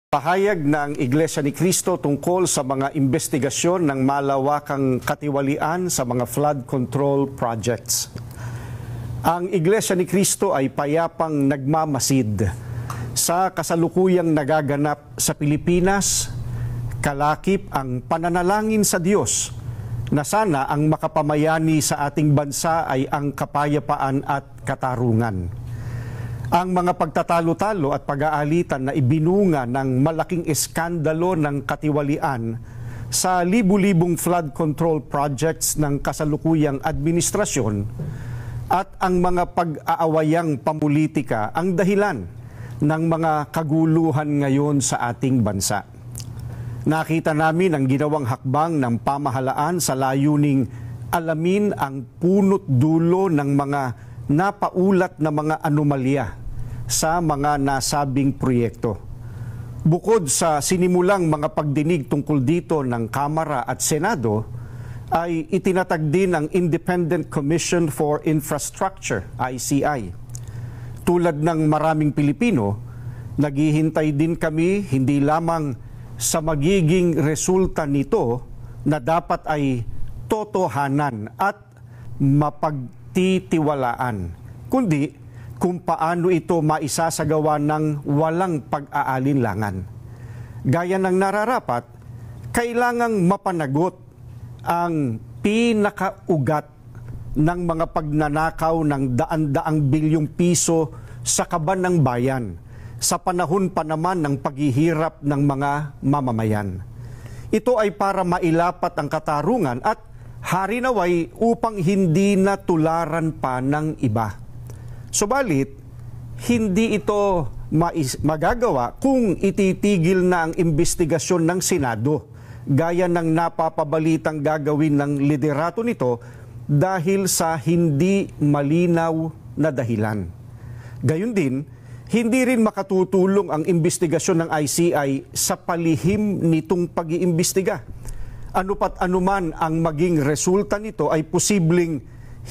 Pahayag ng Iglesia ni Cristo tungkol sa mga investigasyon ng malawakang katiwalian sa mga flood control projects. Ang Iglesia ni Cristo ay payapang nagmamasid sa kasalukuyang nagaganap sa Pilipinas, kalakip ang pananalangin sa Diyos na sana ang makapamayani sa ating bansa ay ang kapayapaan at katarungan. Ang mga pagtatalo-talo at pag-aalitan na ibinunga ng malaking eskandalo ng katiwalian sa libu-libong flood control projects ng kasalukuyang administrasyon at ang mga pag-aawayang pamulitika ang dahilan ng mga kaguluhan ngayon sa ating bansa. Nakita namin ang ginawang hakbang ng pamahalaan sa layuning alamin ang punot dulo ng mga napaulat na mga anomalya sa mga nasabing proyekto. Bukod sa sinimulang mga pagdinig tungkol dito ng Kamara at Senado, ay itinatag din ang Independent Commission for Infrastructure, ICI. Tulad ng maraming Pilipino, naghihintay din kami hindi lamang sa magiging resulta nito na dapat ay totohanan at mapagtitiwalaan, kundi kung paano ito maisasagawa ng walang pag-aalinlangan. Gaya ng nararapat, kailangang mapanagot ang pinakaugat ng mga pagnanakaw ng daan-daang bilyong piso sa kaban ng bayan sa panahon pa naman ng paghihirap ng mga mamamayan. Ito ay para mailapat ang katarungan at harinaway upang hindi na tularan pa ng iba. Subalit, hindi ito magagawa kung ititigil na ang investigasyon ng Senado gaya ng napapabalitang gagawin ng liderato nito dahil sa hindi malinaw na dahilan. Gayon din, hindi rin makatutulong ang investigasyon ng ICI sa palihim nitong pag-iimbestiga. Ano pat anuman ang maging resulta nito ay posibleng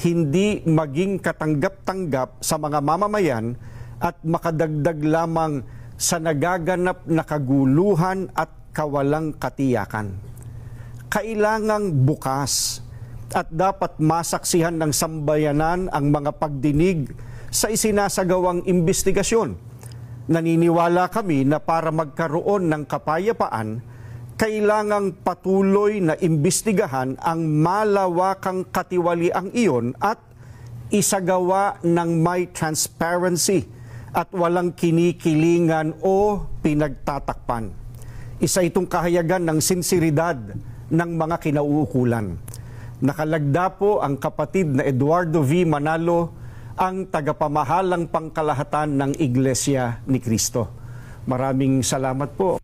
hindi maging katanggap-tanggap sa mga mamamayan at makadagdag lamang sa nagaganap na kaguluhan at kawalang katiyakan. Kailangang bukas at dapat masaksihan ng sambayanan ang mga pagdinig sa isinasagawang investigasyon. Naniniwala kami na para magkaroon ng kapayapaan, kailangang patuloy na imbestigahan ang malawakang katiwaliang iyon at isagawa ng may transparency at walang kinikilingan o pinagtatakpan. Isa itong kahayagan ng sinseridad ng mga kinauukulan. Nakalagda po ang kapatid na Eduardo V. Manalo, ang tagapamahalang pangkalahatan ng Iglesia ni Cristo. Maraming salamat po.